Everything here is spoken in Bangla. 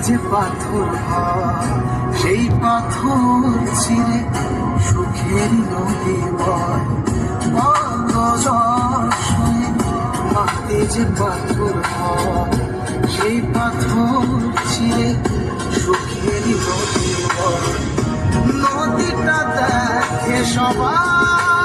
যে পাথর হয় সেই পাথর ছিঁড়ে সুখের নদী বয়। মাটি যে পাথর হয় সেই পাথর ছিঁড়ে সুখের নদী বয়। নদীটা দেখে সবাই